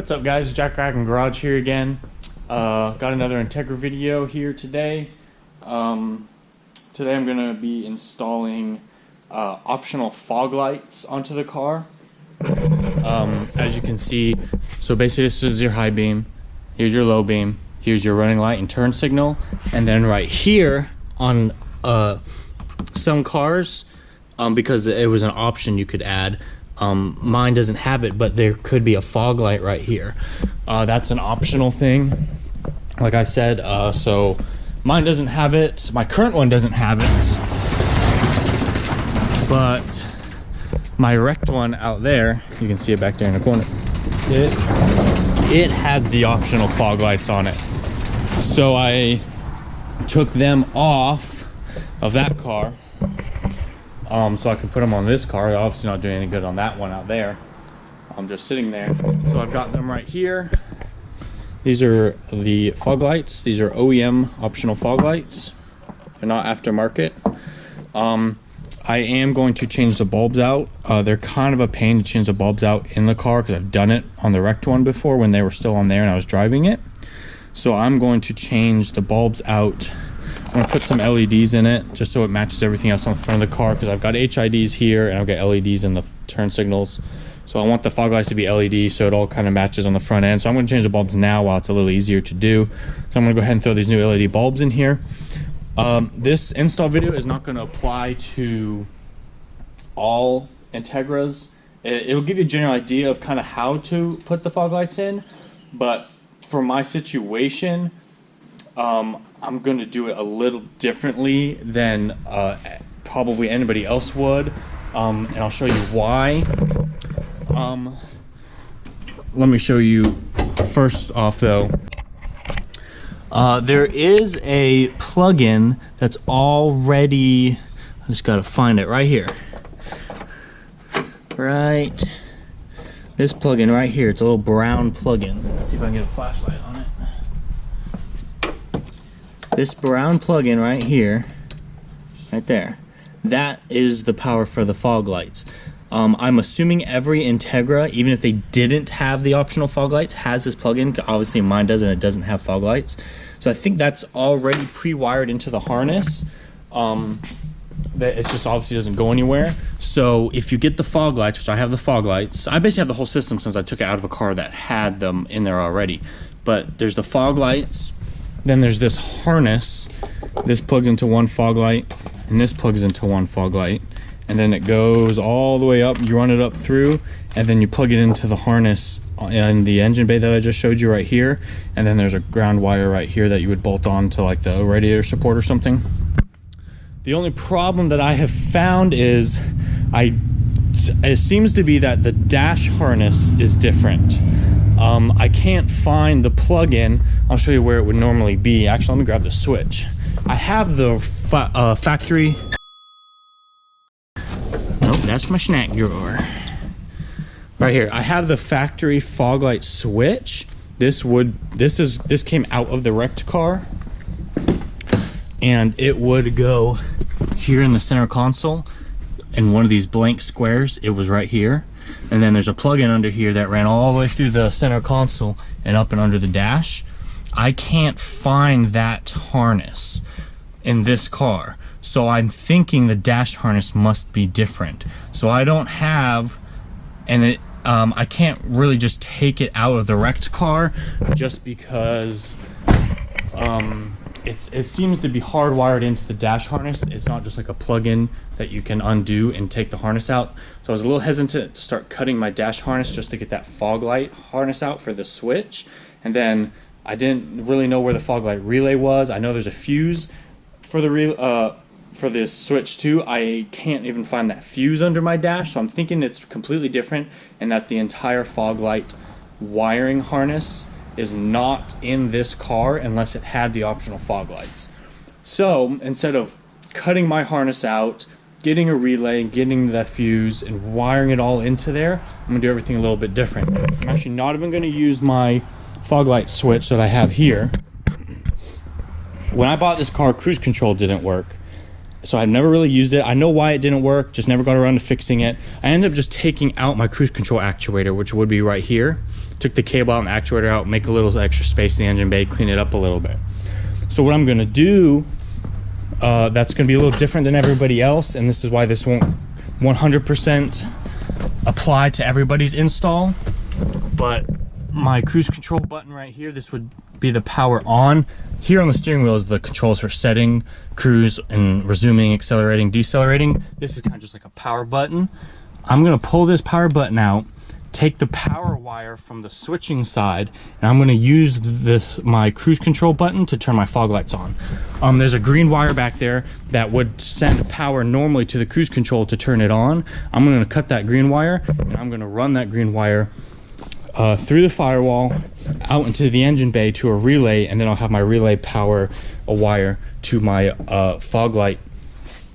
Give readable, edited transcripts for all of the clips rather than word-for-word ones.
What's up, guys? Jack Rackham Garage here again. Got another Integra video here today. Today I'm going to be installing optional fog lights onto the car. As you can see, so basically this is your high beam, here's your low beam, here's your running light and turn signal, and then right here on some cars, because it was an option you could add, mine doesn't have it, but there could be a fog light right here. That's an optional thing, like I said. So mine doesn't have it, my current one doesn't have it, but my wrecked one out there, you can see it back there in the corner, it had the optional fog lights on it. So I took them off of that car, so I can put them on this car. Obviously not doing any good on that one out there. I'm just sitting there. So I've got them right here. These are the fog lights. These are OEM optional fog lights. They're not aftermarket. I am going to change the bulbs out. They're kind of a pain to change the bulbs out in the car because I've done it on the wrecked one before when they were still on there and I was driving it. So I'm going to change the bulbs out. I'm going to put some LEDs in it just so it matches everything else on the front of the car, because I've got HIDs here and I've got LEDs in the turn signals. So I want the fog lights to be LED so it all kind of matches on the front end. So I'm going to change the bulbs now while it's a little easier to do. So I'm going to go ahead and throw these new LED bulbs in here. This install video is not going to apply to all Integras. It will give you a general idea of kind of how to put the fog lights in, but for my situation, I'm going to do it a little differently than probably anybody else would, and I'll show you why. Let me show you first off though. There is a plug-in that's already, I just gotta find it right here. Right, this plug-in right here, it's a little brown plug-in. Let's see if I can get a flashlight on it. This brown plug-in right here, right there, that is the power for the fog lights. I'm assuming every Integra, even if they didn't have the optional fog lights, has this plug-in. Obviously mine doesn't, it doesn't have fog lights. So I think that's already pre-wired into the harness. That it just obviously doesn't go anywhere. So if you get the fog lights, which I have the fog lights, I basically have the whole system since I took it out of a car that had them in there already. But there's the fog lights, then there's this harness. This plugs into one fog light, and this plugs into one fog light. And then it goes all the way up, you run it up through, and then you plug it into the harness in the engine bay that I just showed you right here. And then there's a ground wire right here that you would bolt on to like the radiator support or something. The only problem that I have found is it seems to be that the dash harness is different. I can't find the plug-in. I'll show you where it would normally be. Actually, let me grab the switch. I have the factory. Nope, that's my snack drawer. Right here, I have the factory fog light switch. This came out of the wrecked car, and it would go here in the center console in one of these blank squares. It was right here, and then there's a plug-in under here that ran all the way through the center console and up and under the dash. I can't find that harness in this car, so I'm thinking the dash harness must be different. So I don't have, and I can't really just take it out of the wrecked car just because it seems to be hardwired into the dash harness. It's not just like a plug-in that you can undo and take the harness out. So I was a little hesitant to start cutting my dash harness just to get that fog light harness out for the switch. And then I didn't really know where the fog light relay was. I know there's a fuse for the for this switch too. I can't even find that fuse under my dash, so I'm thinking it's completely different and that the entire fog light wiring harness is not in this car unless it had the optional fog lights. So instead of cutting my harness out, getting a relay, getting the fuse, and wiring it all into there, I'm gonna do everything a little bit different. I'm actually not even gonna use my fog light switch that I have here. When I bought this car, cruise control didn't work. So I've never really used it. I know why it didn't work, just never got around to fixing it. I ended up just taking out my cruise control actuator, which would be right here. Took the cable out and the actuator out, make a little extra space in the engine bay, clean it up a little bit. So what I'm gonna do, that's gonna be a little different than everybody else, and this is why this won't 100% apply to everybody's install. But my cruise control button right here, this would be the power on. Here on the steering wheel is the controls for setting, cruise, and resuming, accelerating, decelerating. This is kind of just like a power button. I'm gonna pull this power button out, take the power wire from the switching side, and I'm gonna use my cruise control button to turn my fog lights on. There's a green wire back there that would send power normally to the cruise control to turn it on. I'm gonna cut that green wire, and I'm gonna run that green wire through the firewall, out into the engine bay to a relay, and then I'll have my relay power a wire to my fog light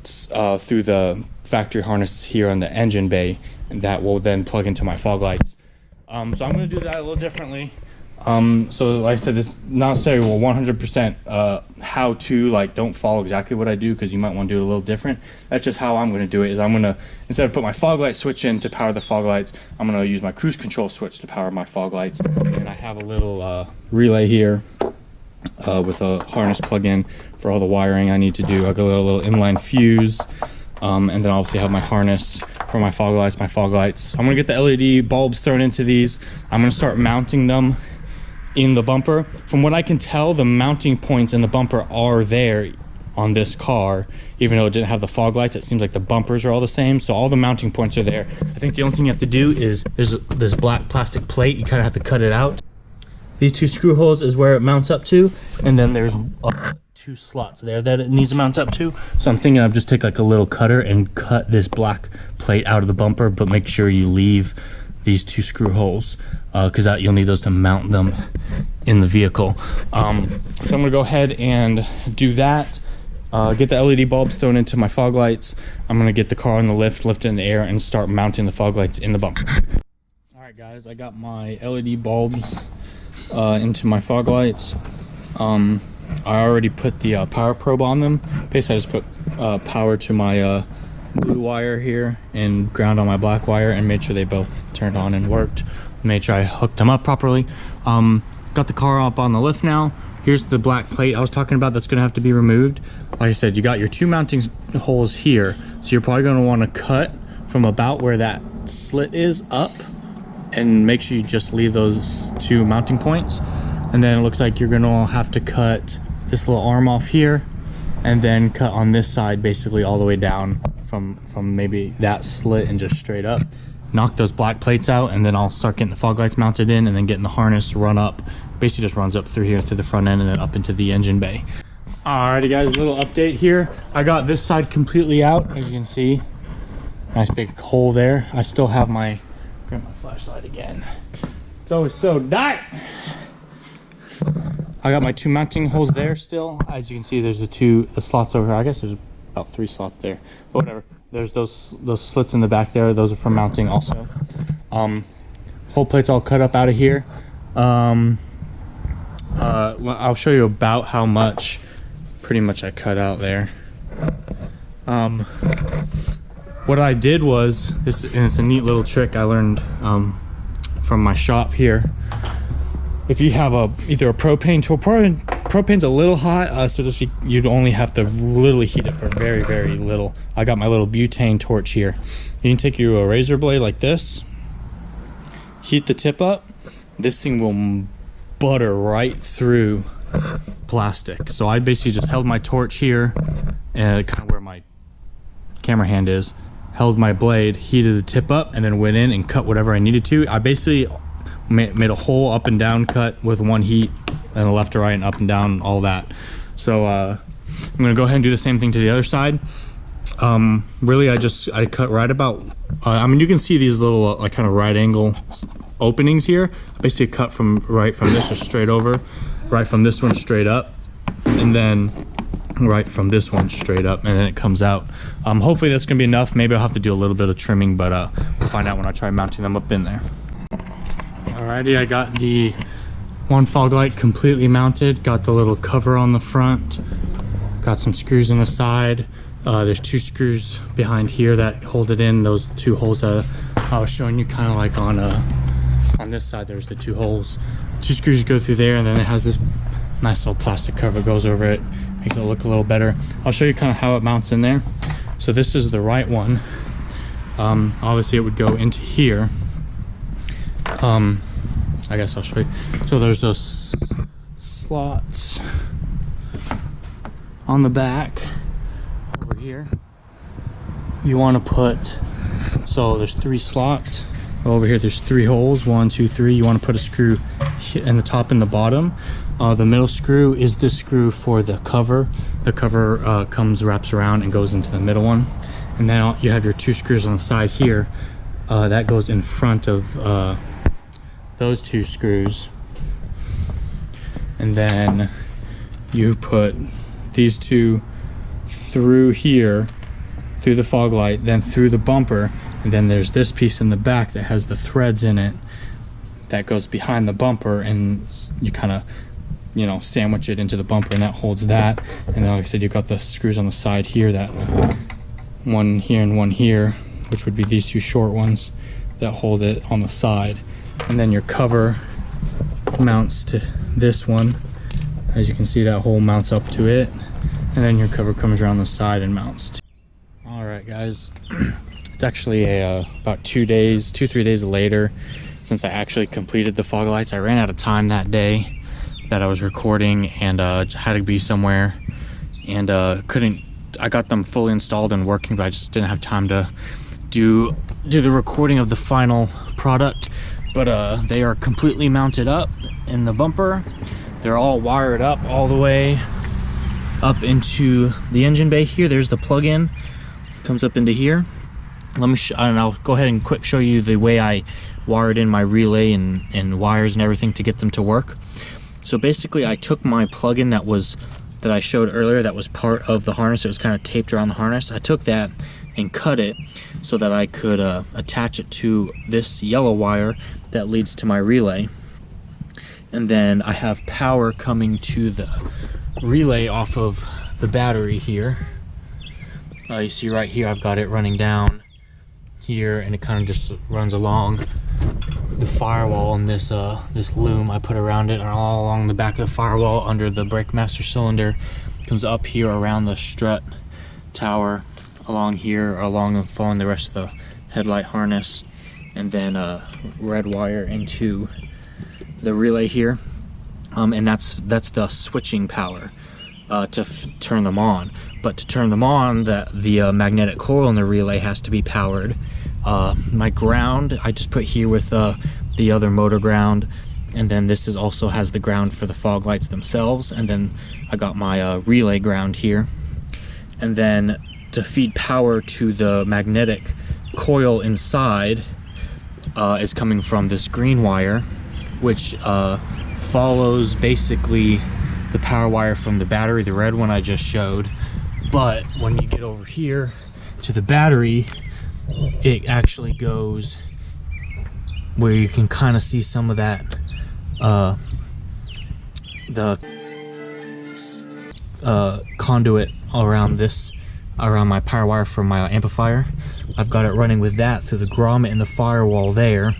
through the factory harness here on the engine bay, and that will then plug into my fog lights. So I'm going to do that a little differently. So like I said, this not necessarily 100% how to, like, don't follow exactly what I do, because you might want to do it a little different. That's just how I'm going to do it. Is I'm going to, instead of put my fog light switch in to power the fog lights, I'm going to use my cruise control switch to power my fog lights. And I have a little relay here with a harness plug-in for all the wiring I need to do. I've got a little inline fuse, and then obviously have my harness for my fog lights. I'm going to get the LED bulbs thrown into these. I'm going to start mounting them in the bumper. From what I can tell, the mounting points in the bumper are there on this car, even though it didn't have the fog lights. It seems like the bumpers are all the same, so all the mounting points are there. I think the only thing you have to do is there's this black plastic plate. You kind of have to cut it out. These two screw holes is where it mounts up to, and then there's two slots there that it needs to mount up to. So I'm thinking I'll just take like a little cutter and cut this black plate out of the bumper, but make sure you leave these two screw holes, because you'll need those to mount them in the vehicle. So I'm gonna go ahead and do that. Get the LED bulbs thrown into my fog lights. I'm gonna get the car on the lift it in the air, and start mounting the fog lights in the bumper. All right, guys, I got my LED bulbs into my fog lights. I already put the power probe on them. Basically, I just put power to my blue wire here and ground on my black wire, and made sure they both turned on and worked. Made sure I hooked them up properly. Got the car up on the lift now. Here's the black plate I was talking about that's gonna have to be removed. Like I said, you got your two mounting holes here, so you're probably gonna wanna cut from about where that slit is up, and make sure you just leave those two mounting points. And then it looks like you're gonna have to cut this little arm off here, and then cut on this side basically all the way down from maybe that slit and just straight up. Knock those black plates out, and then I'll start getting the fog lights mounted in, and then getting the harness run up. Basically just runs up through here, through the front end, and then up into the engine bay. Alrighty guys, a little update here. I got this side completely out, as you can see. Nice big hole there. I still have my, grab my flashlight again. It's always so dark. I got my two mounting holes there still. As you can see, there's the slots over here. I guess there's about 3 slots there, but whatever. There's those slits in the back there. Those are for mounting also. Whole plate's all cut up out of here. I'll show you about how much pretty much I cut out there. What I did was, and it's a neat little trick I learned from my shop here. If you have either a propane tool, propane's a little hot, so you'd only have to literally heat it for very, very little. I got my little butane torch here. You can take your razor blade like this, heat the tip up. This thing will butter right through plastic. So I basically just held my torch here, and kind of where my camera hand is, held my blade, heated the tip up, and then went in and cut whatever I needed to. I basically made a whole up and down cut with one heat, and left to right and up and down, all that. So I'm gonna go ahead and do the same thing to the other side. Really I cut right about, I mean, you can see these little like kind of right angle openings here. I basically cut from this just straight over, right from this one straight up, and then right from this one straight up, and then it comes out. Hopefully that's gonna be enough. Maybe I'll have to do a little bit of trimming, but we'll find out when I try mounting them up in there. Alrighty, I got the one fog light completely mounted, got the little cover on the front, got some screws on the side, There's 2 screws behind here that hold it in. Those 2 holes that I was showing you, kind of like on this side, there's the 2 holes. 2 screws go through there, and then it has this nice little plastic cover goes over it, makes it look a little better. I'll show you kind of how it mounts in there. So this is the right one. Obviously it would go into here. I guess I'll show you. So there's those slots on the back over here. You want to put, so there's 3 slots over here. There's 3 holes, 1, 2, 3. You want to put a screw in the top and the bottom. The middle screw is the screw for the cover. The cover wraps around and goes into the middle one. And then you have your 2 screws on the side here. That goes in front of those 2 screws. And then you put these 2 through here, through the fog light, then through the bumper. And then there's this piece in the back that has the threads in it that goes behind the bumper, and you kind of, you know, sandwich it into the bumper, and that holds that. And then, like I said, you've got the screws on the side here, that one here and one here, which would be these 2 short ones that hold it on the side. And then your cover mounts to this one. As you can see, that hole mounts up to it, and then your cover comes around the side and mounts to. All right, guys, it's actually about 3 days later since I actually completed the fog lights. I ran out of time that day that I was recording, and had to be somewhere, and I got them fully installed and working, but I just didn't have time to do the recording of the final product. But they are completely mounted up in the bumper. They're all wired up all the way up into the engine bay here. There's the plug-in, comes up into here. Let me and I'll go ahead and quick show you the way I wired in my relay and wires and everything to get them to work. So basically, I took my plug-in that I showed earlier, that was part of the harness. It was kind of taped around the harness. I took that and cut it so that I could attach it to this yellow wire that leads to my relay. And then I have power coming to the relay off of the battery here. You see right here, I've got it running down here, and it kind of just runs along the firewall, and this loom I put around it, and all along the back of the firewall under the brake master cylinder. Comes up here around the strut tower, along here, following the rest of the headlight harness, and then red wire into the relay here, and that's the switching power to turn them on. But to turn them on, the magnetic coil in the relay has to be powered. My ground I just put here with the other motor ground, and then this also has the ground for the fog lights themselves, and then I got my relay ground here. And then to feed power to the magnetic coil inside is coming from this green wire, which follows basically the power wire from the battery, the red one I just showed. But when you get over here to the battery, it actually goes where you can kind of see some of that the conduit around my power wire from my amplifier. I've got it running with that through the grommet in the firewall there.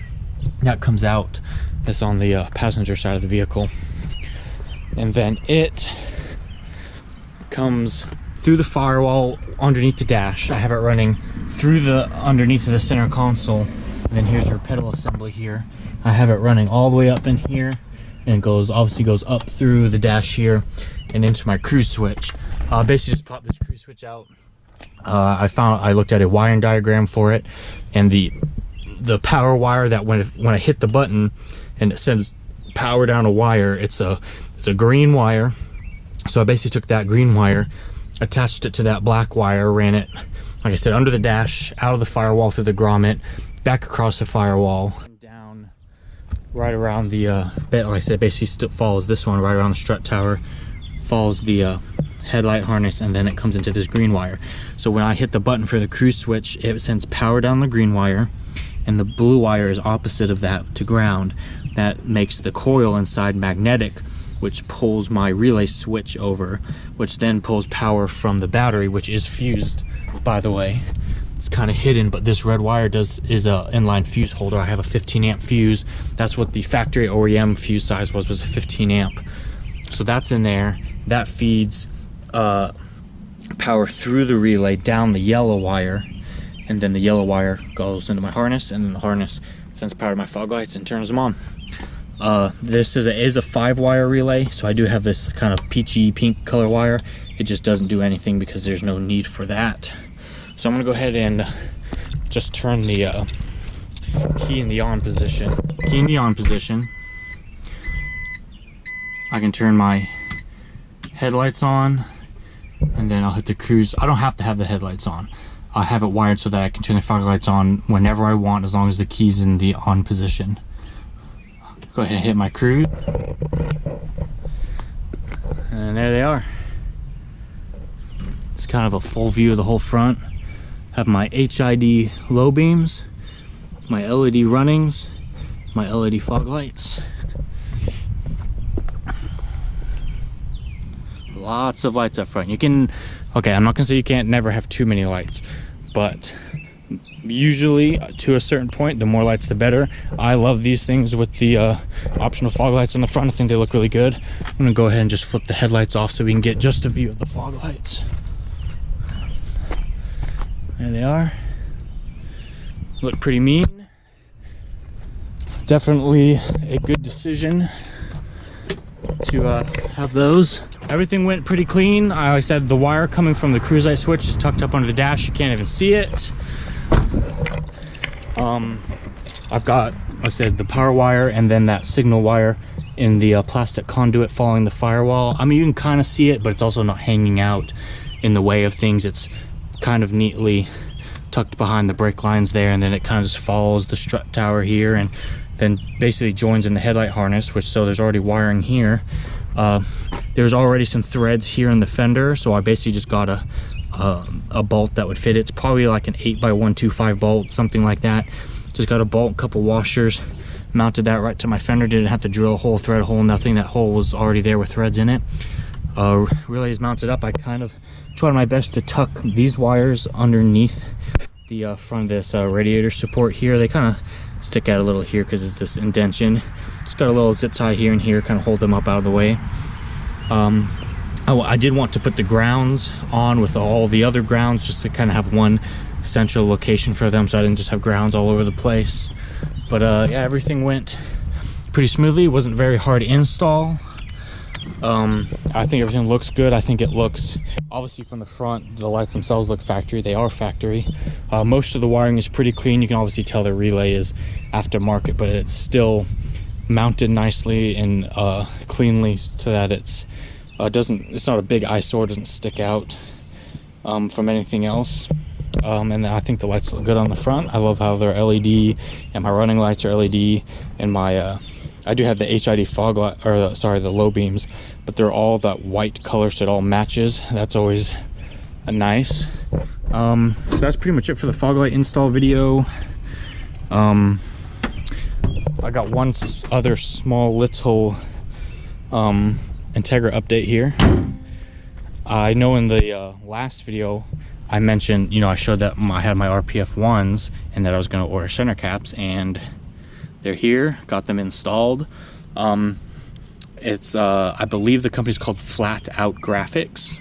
That comes out, that's on the passenger side of the vehicle. And then it comes through the firewall underneath the dash. I have it running through underneath of the center console. And then here's your pedal assembly here. I have it running all the way up in here, and obviously goes up through the dash here and into my cruise switch. Basically just pop this cruise switch out. I looked at a wiring diagram for it, and the power wire that when I hit the button and it sends power down a wire, it's a green wire. So I basically took that green wire, attached it to that black wire, ran it, like I said, under the dash, out of the firewall through the grommet, back across the firewall, and down right around the like I said, basically follows this one right around the strut tower, follows the headlight harness, and then it comes into this green wire. So when I hit the button for the cruise switch, it sends power down the green wire, and the blue wire is opposite of that to ground. That makes the coil inside magnetic, which pulls my relay switch over, which then pulls power from the battery, which is fused, by the way. It's kind of hidden, but this red wire is a inline fuse holder. I have a 15 amp fuse. That's what the factory OEM fuse size was a 15 amp. So that's in there. That feeds power through the relay down the yellow wire, and then the yellow wire goes into my harness, and then the harness sends power to my fog lights and turns them on. This is a 5-wire relay, so I do have this kind of peachy pink color wire. It just doesn't do anything because there's no need for that. So I'm gonna go ahead and just turn the key in the on position. Key in the on position. I can turn my headlights on, and then I'll hit the cruise. I don't have to have the headlights on. I have it wired so that I can turn the fog lights on whenever I want, as long as the key's in the on position. Go ahead and hit my cruise. And there they are. It's kind of a full view of the whole front. Have my HID low beams, my LED runnings, my LED fog lights. Lots of lights up front. You can, okay, I'm not gonna say you can't never have too many lights, but usually to a certain point, the more lights the better. I love these things with the optional fog lights in the front. I think they look really good. I'm gonna go ahead and just flip the headlights off so we can get just a view of the fog lights. There they are. Look pretty mean. Definitely a good decision to have those. Everything went pretty clean. I said the wire coming from the cruise light switch is tucked up under the dash. You can't even see it. I've got, like I said, the power wire and then that signal wire in the plastic conduit following the firewall. I mean, you can kind of see it, but it's also not hanging out in the way of things. It's kind of neatly tucked behind the brake lines there, and then it kind of just follows the strut tower here, and then basically joins in the headlight harness, which, so there's already wiring here. There's already some threads here in the fender, so I basically just got a bolt that would fit it. It's probably like an 8x125 bolt, something like that. Just got a bolt, a couple washers, mounted that right to my fender. Didn't have to drill a hole, thread a hole, nothing. That hole was already there with threads in it. Relay is mounted up. I kind of tried my best to tuck these wires underneath the front of this radiator support here. They kind of stick out a little here because it's this indention. Just got a little zip tie here and here, kind of hold them up out of the way. I did want to put the grounds on with all the other grounds, just to kind of have one central location for them, so I didn't just have grounds all over the place. But yeah, everything went pretty smoothly. It wasn't very hard to install. I think everything looks good. I think it looks, obviously from the front, the lights themselves look factory. They are factory. Most of the wiring is pretty clean. You can obviously tell the relay is aftermarket, but it's still mounted nicely and cleanly, so that it's not a big eyesore, doesn't stick out from anything else. And I think the lights look good on the front. I love how they're LED, and my running lights are LED, and my I do have the HID fog light, or sorry, the low beams, but they're all that white color, so it all matches. That's always nice. So that's pretty much it for the fog light install video. I got one other small little Integra update here. I know in the last video I mentioned, you know, I showed that I had my RPF 1s and that I was going to order center caps, and they're here. Got them installed. It's I believe the company's called Flat Out Graphics.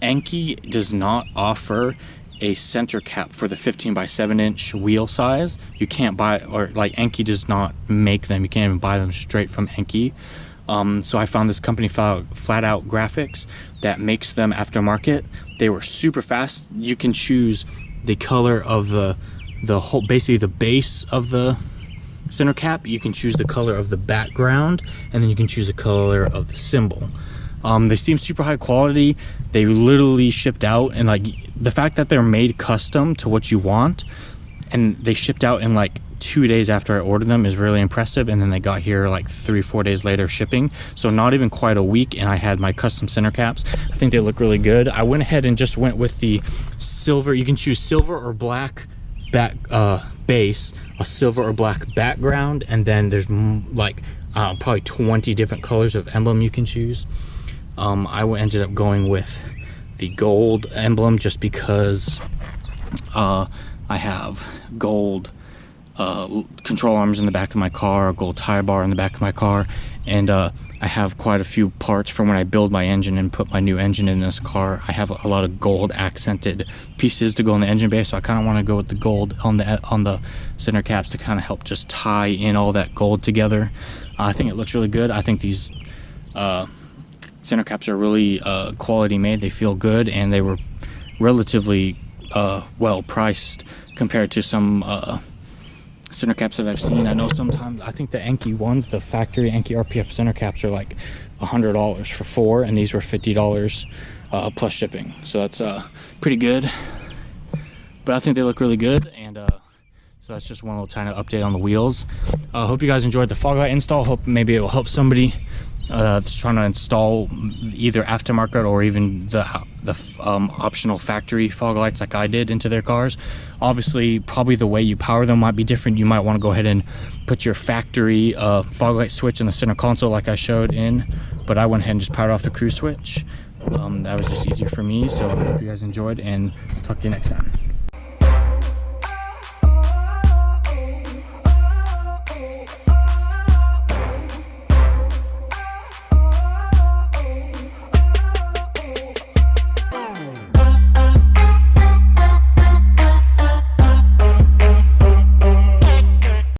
Enki does not offer a center cap for the 15x7-inch wheel size. You can't buy, or like Enki does not make them. You can't even buy them straight from Enki. So I found this company, Flat Out Graphics, that makes them aftermarket. They were super fast. You can choose the color of the whole, basically the base of the center cap. You can choose the color of the background, and then you can choose the color of the symbol. They seem super high quality. They literally shipped out, and like the fact that they're made custom to what you want, and they shipped out in like 2 days after I ordered them is really impressive. And then they got here like 3-4 days later shipping, so not even quite a week, and I had my custom center caps. I think they look really good. I went ahead and just went with the silver. You can choose silver or black back base, a silver or black background, and then there's like probably 20 different colors of emblem you can choose. I ended up going with the gold emblem just because I have gold control arms in the back of my car, a gold tie bar in the back of my car, and I have quite a few parts from when I build my engine and put my new engine in this car. I have a lot of gold accented pieces to go in the engine bay, so I kind of want to go with the gold on the center caps to kind of help just tie in all that gold together. I think it looks really good. I think these center caps are really quality made. They feel good, and they were relatively well priced compared to some center caps that I've seen. I know sometimes, I think the Enki ones, the factory Enki RPF center caps are like $100 for 4, and these were $50 plus shipping. So that's pretty good. But I think they look really good, and so that's just one little tiny update on the wheels. Hope you guys enjoyed the fog light install. Hope maybe it will help somebody that's trying to install either aftermarket or even the optional factory fog lights like I did into their cars. Obviously, probably the way you power them might be different. You might want to go ahead and put your factory fog light switch in the center console like I showed in, but I went ahead and just powered off the cruise switch. That was just easier for me. So I hope you guys enjoyed, and talk to you next time.